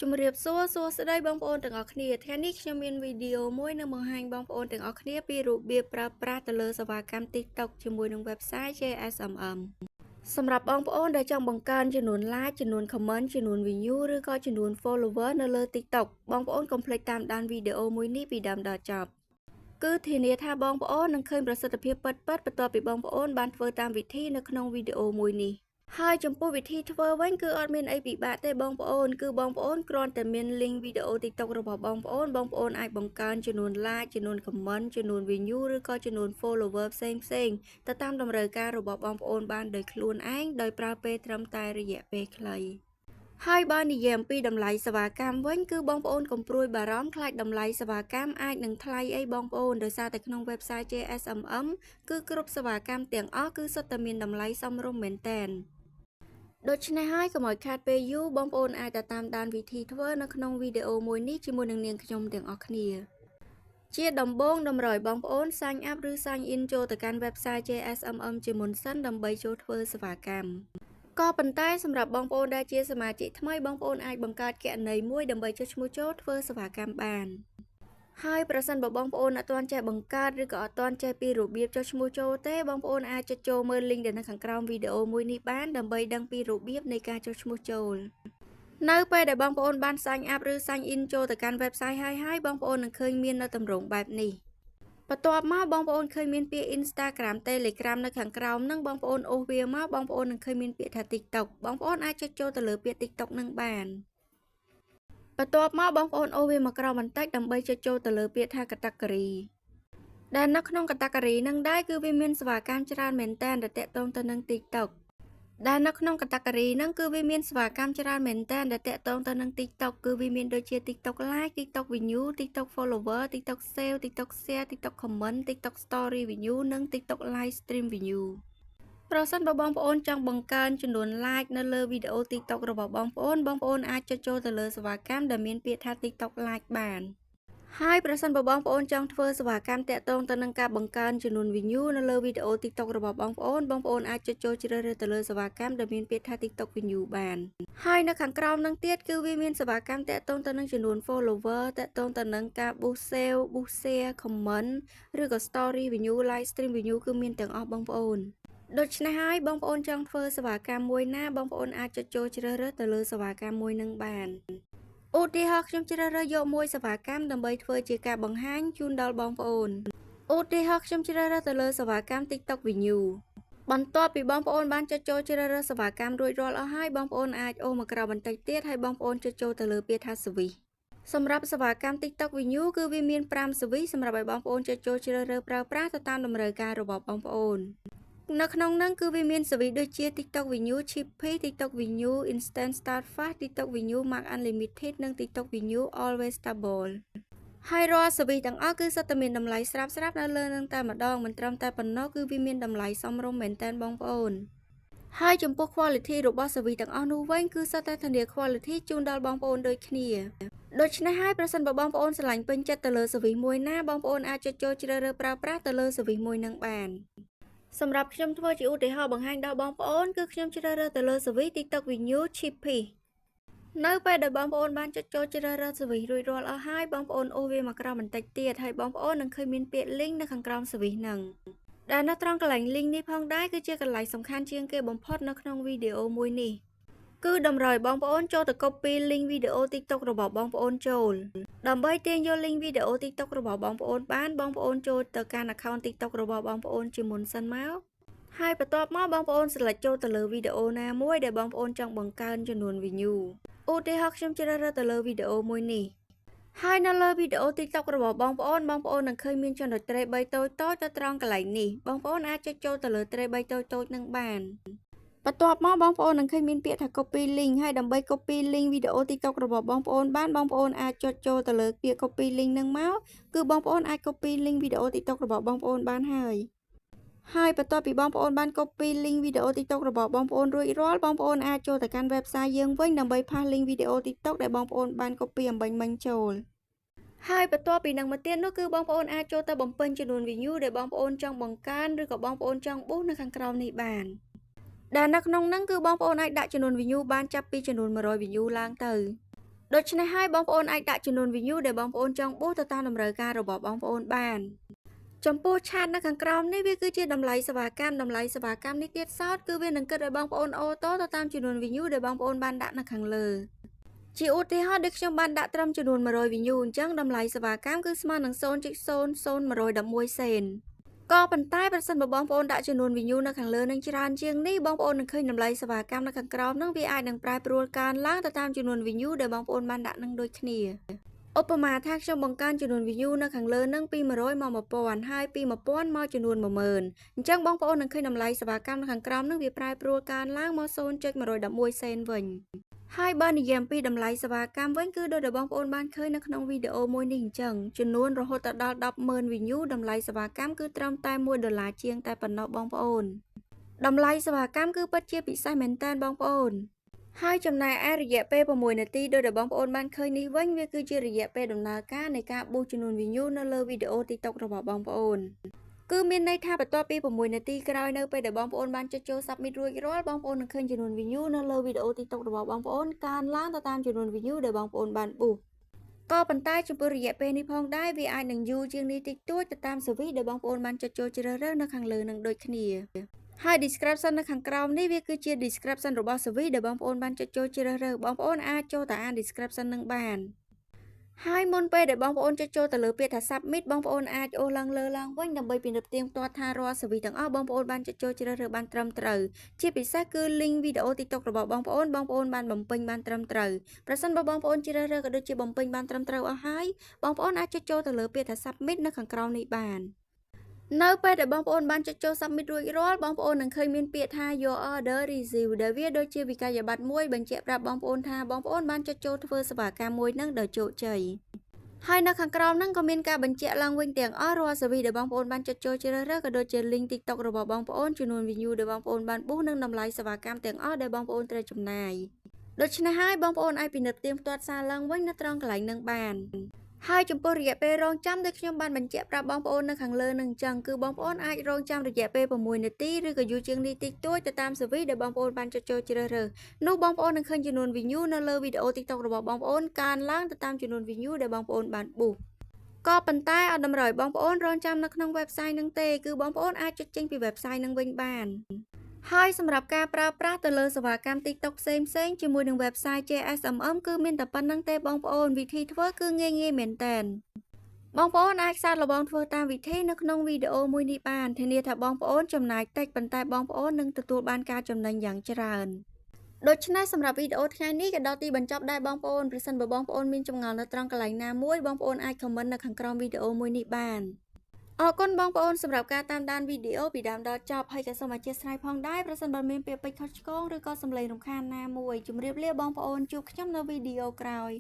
ជំរាបសួរស្តីបងប្អូនទាំងអស់គ្នាថ្ងៃនេះខ្ញុំមានវីដេអូមួយនឹងបង្ហាញបងប្អូនទាំងអស់គ្នាពីរបៀបប្រើប្រាស់ទៅលើសេវាកម្ម TikTok ជាមួយនឹង website JSMM សម្រាប់បងប្អូនដែលចង់បង្កើនចំនួន like ចំនួន comment ចំនួន view ឬក៏ចំនួន follower នៅលើ TikTok បងប្អូនកុំភ្លេចតាមដានវីដេអូមួយនេះពីដើមដល់ចប់គឺធានាថាបងប្អូននឹងឃើញប្រសិទ្ធភាពពិតៗបន្ទាប់ពីបងប្អូនបានធ្វើតាមវិធីនៅក្នុងវីដេអូមួយនេះហើយចំពោះវិធីធ្វើវិញគឺអត់មានអីពិបាកទេបងប្អូនគឺបងប្អូនគ្រាន់តែមាន link វីដេអូ TikTok របស់បងប្អូនអាចបង្កើនចំនួន like ចំនួន comment ចំនួន view ឬក៏ចំនួន follower ផ្សេងទៅតាមតម្រូវការរបស់បងប្អូនបានដោយខ្លួនឯងដោយប្រើពេលត្រឹមតែរយៈពេលខ្លីហើយបើនិយាយអំពីតម្លៃសេវាកម្មវិញគឺបងប្អូនកុំព្រួយបារម្ភខ្លាចតម្លៃសេវាកម្មអាចនឹងថ្លៃអីបងប្អូនដោយសារតែក្នុង website JSMM គឺគ្រប់សេវាកម្មទាំងអស់គឺសុទ្ធតែមានតម្លៃសមរម្យមែនទែនដូច្នេះហើយកុំឲ្យខាតពេលយូរបងប្អូនអាចតាមដានវិធីធ្វើនៅក្នុងវីដេអូមួយនេះជាមួយនឹងនាងខ្ញុំទាំងអស់គ្នាជាដំបូងតម្រូវឲ្យបងប្អូន sign up ឬ sign in ចូលទៅកាន់ website JSMM ជាមុនសិនដើម្បីចូលធ្វើសេវាកម្មក៏ប៉ុន្តែសម្រាប់បងប្អូនដែលជាសមាជិកថ្មីបងប្អូនអាចបង្កើតគណនីមួយដើម្បីចុះឈ្មោះចូលធ្វើសេវាកម្មបានហើយប្រសិនបើបងប្អូនអត់ទាន់ចេះបង្កើតឬក៏អត់ទាន់ចេះពីរបៀបចុះឈ្មោះចូលទេបងប្អូនអាចចុចចូលមើល link ដែលនៅខាងក្រោមវីដេអូមួយនេះបានដើម្បីដឹងពីរបៀបនៃការចុះឈ្មោះចូលនៅពេលដែលបងប្អូនបាន sign up ឬ sign in ចូលទៅកាន់ website ហើយបងប្អូននឹងឃើញមាននៅទម្រង់បែបនេះបន្ទាប់មកបងប្អូនឃើញមានពាក្យ Instagram Telegram នៅខាងក្រោមនឹងបងប្អូនអូសវាមកបងប្អូននឹងឃើញមានពាក្យថា TikTok បងប្អូនអាចចុចចូលទៅលើពាក្យ TikTok នឹងបានបន្ទាប់មកបងប្អូនអូសវាមកក្រោមបន្តិចដើម្បីចុចចូលទៅលើពាក្យថា Category ដែលនៅក្នុង Category នឹងដែរគឺវាមានសេវាកម្មច្រើនមែនតើទាក់ទងទៅនឹង TikTok ដែលនៅក្នុង Category ហ្នឹងគឺវាមានសេវាកម្មច្រើនមែនតើដែលតាក់ទងទៅនឹង TikTok គឺវាមានដូចជា TikTok Like TikTok View TikTok Follower TikTok Save TikTok Share TikTok Comment TikTok Story View និង TikTok Live Stream View ប្រសិនបើបងប្អូនចង់បង្កើនចំនួន like នៅលើវីដេអូ TikTok របស់បងប្អូនអាចចុចចូលទៅលើសេវាកម្មដែលមានពាក្យថា TikTok Like បានហើយប្រសិនបើបងប្អូនចង់ធ្វើសេវាកម្មតាក់ទងទៅនឹងការបង្កើនចំនួន view នៅលើវីដេអូ TikTok របស់បងប្អូនអាចចុចចូលជ្រើសរើសទៅលើសេវាកម្មដែលមានពាក្យថា TikTok View បានហើយនៅខាងក្រោមនឹងទៀតគឺវាមានសេវាកម្មតាក់ទងទៅនឹងចំនួន follower តាក់ទងទៅនឹងការ boost sale boost share comment ឬក៏ story view live stream view គឺមានទាំងអស់បងប្អូនដូច្នេះហើយបងប្អូនចង់ធ្វើសេវាកម្មមួយណាបងប្អូនអាចចុចចូលជ្រើសរើសទៅលើសេវាកម្មមួយនឹងបានឧទាហរណ៍ខ្ញុំជ្រើសរើសយកមួយសេវាកម្មដើម្បីធ្វើជាការបង្ហាញជូនដល់បងប្អូនឧទាហរណ៍ខ្ញុំជ្រើសរើសទៅលើសេវាកម្ម TikTok View បន្ទាប់ពីបងប្អូនបានចុចចូលជ្រើសរើសសេវាកម្មរួចរាល់អស់ហើយបងប្អូនអាចអូសមកក្រោមបន្តិចទៀតហើយបងប្អូនចុចចូលទៅលើពាក្យថា Service សម្រាប់សេវាកម្ម TikTok View គឺវាមាន5 Service សម្រាប់ឲ្យបងប្អូនចុចចូលជ្រើសរើសប្រើប្រាស់ទៅតាមតម្រូវការរបស់បងប្អូននៅក្នុងហ្នឹងគឺវាមាន service ដូចជា TikTok View Chippy TikTok View Instant Start Fast TikTok View Max Unlimited និង TikTok View Always Stable ហើយរាល់ service ទាំងអស់គឺសុទ្ធតែមានតម្លៃស្រាប់នៅលើនឹងតែម្ដងមិនត្រឹមតែប៉ុណ្ណោះគឺវាមានតម្លៃសមរម្យមែនទែនបងប្អូនហើយចំពោះ quality របស់ service ទាំងអស់នោះវិញគឺសុទ្ធតែធានា quality ជូនដល់បងប្អូនដូចគ្នាដូច្នេះហើយប្រសិនបើបងប្អូនស្រឡាញ់ពេញចិត្តទៅលើ service មួយណាបងប្អូនអាចចុចចូលជ្រើសរើសប្រើប្រាស់ទៅលើ service មួយនឹងបានសម្រាប់ខ្ញុំធ្វើជាឧទាហរណ៍បង្ហាញដល់បងប្អូនគឺខ្ញុំជ្រើសរើសទៅលើ service TikTok View Chippy នៅពេលដែលបងប្អូនបានចុចចូលជ្រើសរើស service រួចរាល់អស់ហើយបងប្អូនអូសវាមកក្រោមបន្តិចទៀតហើយបងប្អូននឹងឃើញមានពាក្យ link នៅខាងក្រោម service ហ្នឹងដែលនៅត្រង់កន្លែង link នេះផងដែរគឺជាកន្លែងសំខាន់ជាងគេបំផុតនៅក្នុងវីដេអូមួយនេះគឺតម្រូវឲ្យបងប្អូនចូលទៅ copy link វីដេអូ TikTok របស់បងប្អូនចូលដើម្បីទាញយក link វីដេអូ TikTok របស់បងប្អូនបានបងប្អូនចូលទៅកាន់ account TikTok របស់បងប្អូនជាមុនសិនមកហើយបន្ទាប់មកបងប្អូន select ចូលទៅលើវីដេអូណាមួយដែលបងប្អូនចង់បង្កើនចំនួន view ឧទាហរណ៍ខ្ញុំជ្រើសរើសទៅលើវីដេអូមួយនេះហើយនៅលើវីដេអូ TikTok របស់បងប្អូននឹងឃើញមានចំណុចត្រេ3តូចទៅត្រង់កន្លែងនេះបងប្អូនអាចចុចចូលទៅលើត្រេ3តូចនឹងបានបន្ទាប់មកបងប្អូននឹងឃើញមានពាក្យថា copy link ហើយដើម្បី copy link វីដេអូ TikTok របស់បងប្អូនបានបងប្អូនអាចចុចចូលទៅលើពាក្យ copy link នឹងមកគឺបងប្អូនអាច copy link វីដេអូ TikTok របស់បងប្អូនបានហើយបន្ទាប់ពីបងប្អូនបាន copy link វីដេអូ TikTok របស់បងប្អូនរួចរាល់បងប្អូនអាចចូលទៅកាន់ website យើងវិញដើម្បីផាស link វីដេអូ TikTok ដែលបងប្អូនបាន copy អំបញ្ញមិញចូលហើយបន្ទាប់ពីនឹងមកទៀតនោះគឺបងប្អូនអាចចូលទៅបំពេញចំនួន view ដែលបងប្អូនចង់បង្កើនឬក៏បងប្អូនចង់ boost នៅខាងក្រោមនេះបានដែលនៅក្នុងហ្នឹងគឺបងប្អូនអាចដាក់ចំនួន view បានចាប់ពីចំនួន100 view ឡើងទៅ ដូច្នេះហើយបងប្អូនអាចដាក់ចំនួន view ដែលបងប្អូនចង់បួសទៅតាមតម្រូវការរបស់បងប្អូនបានចំពោះឆាតនៅខាងក្រោមនេះវាគឺជាតម្លៃសេវាកម្មនេះទៀតសោតគឺវានឹងគិតឲ្យបងប្អូនអូតូទៅតាមចំនួន view ដែលបងប្អូនបានដាក់នៅខាងលើជាឧទាហរណ៍ដូចខ្ញុំបានដាក់ត្រឹមចំនួន100 view អញ្ចឹងតម្លៃសេវាកម្មគឺស្មើនឹង 0.00111 សេនក៏ប៉ុន្តែប្រសិនបើបងប្អូនដាក់ចំនួន view នៅខាងលើនឹងច្រើនជាងនេះបងប្អូននឹងឃើញតម្លៃសេវាកម្មនៅខាងក្រោមនឹងវាអាចនឹងប្រែប្រួលកើនឡើងទៅតាមចំនួន view ដែលបងប្អូនបានដាក់នឹងដូចគ្នាឧបមាថាខ្ញុំបង្កើនចំនួន view នៅខាងលើនឹងពី100មក1000ហើយពី1000មកចំនួន10000អញ្ចឹងបងប្អូននឹងឃើញតម្លៃសេវាកម្មនៅខាងក្រោមនឹងវាប្រែប្រួលកើនឡើងមក 0.111 សេនវិញហើយបើនិយាយអំពីតម្លៃសេវាកម្មវិញគឺដូចដែលបងប្អូនបានឃើញនៅក្នុងវីដេអូមួយនេះអញ្ចឹងចំនួនរហូតដល់ 100000 view តម្លៃសេវាកម្មគឺត្រឹមតែ$1ជាងតែប៉ុណ្ណោះបងប្អូនតម្លៃសេវាកម្មគឺពិតជាពិសេសមែនតើបងប្អូនហើយចំណែកឯរយៈពេល6នាទីដោយដែលបងប្អូនបានឃើញនេះវិញវាគឺជារយៈពេលដំណើរការនៃការបូសចំនួន view នៅលើវីដេអូ TikTok របស់បងប្អូនគឺមានន័យថាបន្ទាប់ពី6នាទីក្រោយនៅពេលដែលបងប្អូនបានចុចចូល submit រួចរាល់បងប្អូននឹងឃើញចំនួន view នៅលើវីដេអូ TikTok របស់បងប្អូនកើនឡើងទៅតាមចំនួន view ដែលបងប្អូនបានបូសក៏ប៉ុន្តែចំពោះរយៈពេលនេះផងដែរវាអាចនឹងយូរជាងនេះតិចតួចទៅតាមសវីដែលបងប្អូនបានចុចចូលជ្រើសរើសនៅខាងលើនឹងដូចគ្នាហើយ description នៅខាងក្រោមនេះវាគឺជា description របស់សវីដែលបងប្អូនបានចុចចូលជ្រើសរើសបងប្អូនអាចចូលទៅអាន description នឹងបានហើយមុនពេលដែលបងប្អូនចុចចូលទៅលើពាក្យថា submit បងប្អូនអាចអូសឡើងលើឡើងវិញដើម្បីពិនិត្យទៀងទាត់ថារាល់សវីទាំងអស់បងប្អូនបានចុចចូលជ្រើសរើសបានត្រឹមត្រូវជាពិសេសគឺ link វីដេអូ TikTok របស់បងប្អូនបានបំពេញបានត្រឹមត្រូវប្រសិនបើបងប្អូនជ្រើសរើសក៏ដូចជាបំពេញបានត្រឹមត្រូវអស់ហើយបងប្អូនអាចចុចចូលទៅលើពាក្យថា submit នៅខាងក្រោមនេះបាននៅពេលដែលបងប្អូនបានចុចចូល submit រួចរាល់បងប្អូននឹងឃើញមានពាក្យថា your order received ដែលវាដូចជាវិក្កយបត្រមួយបញ្ជាក់ប្រាប់បងប្អូនថាបងប្អូនបានចុចចូលធ្វើសេវាកម្មមួយនឹងដោយជោគជ័យហើយនៅខាងក្រោមហ្នឹងក៏មានការបញ្ជាក់ឡើងវិញទាំងអស់រាល់សេវីដែលបងប្អូនបានចុចចូលជ្រើសរើសក៏ដូចជា link TikTok របស់បងប្អូនចំនួន view ដែលបងប្អូនបានបូសនិងតម្លៃសេវាកម្មទាំងអស់ដែលបងប្អូនត្រូវចំណាយដូច្នេះហើយបងប្អូនអាចពិនិត្យទៀងទាត់សារឡើងវិញនៅត្រង់កន្លែងហ្នឹងបានហើយចំពោះរយៈពេលរងចាំដូចខ្ញុំបានបញ្ជាក់ប្រាប់បងប្អូននៅខាងលើនឹងអញ្ចឹងគឺបងប្អូនអាចរងចាំរយៈពេល6នាទីឬក៏យូរជាងនេះតិចតួចទៅតាមសវីដែលបងប្អូនបានចុចចូលជ្រើសរើសនោះបងប្អូននឹងឃើញចំនួន view នៅលើវីដេអូ TikTok របស់បងប្អូនកើនឡើងទៅតាមចំនួន view ដែលបងប្អូនបានបូសក៏ប៉ុន្តែអត់តម្រូវបងប្អូនរងចាំនៅក្នុង website នឹងទេគឺបងប្អូនអាចចុចចេញពី website នឹងវិញបានហើយសម្រាប់ការប្រើប្រាស់ទៅលើសេវាកម្ម TikTok ផ្សេងៗជាមួយនឹង website JSMM គឺមានតែប៉ុណ្្នឹងទេបងប្អូនវិធីធ្វើគឺងាយៗមែនតើបងប្អូនអាចសាកល្បងធ្វើតាមវិធីនៅក្នុងវីដេអូមួយនេះបានធានាថាបងប្អូនចំណាយតិចប៉ុន្តែបងប្អូននឹងទទួលបានការចំណេញយ៉ាងច្រើនដូច្នេះសម្រាប់វីដេអូថ្ងៃនេះក៏ដល់ទីបញ្ចប់ដែរបងប្អូនប្រសិនបើបងប្អូនមានចម្ងល់នៅត្រង់កន្លែងណាមួយបងប្អូនអាច comment នៅខាងក្រោមវីដេអូមួយនេះបានអរគុណបងប្អូនសម្រាប់ការតាមដានវីដេអូពីដើមដល់ចប់ហើយក៏សូមអធិស្ឋានផងដែរប្រសិនបើមានពាក្យពេចន៍ខុសឆ្គងឬក៏សំឡេងរំខានណាមួយជម្រាបលាបងប្អូនជួបខ្ញុំនៅវីដេអូក្រោយ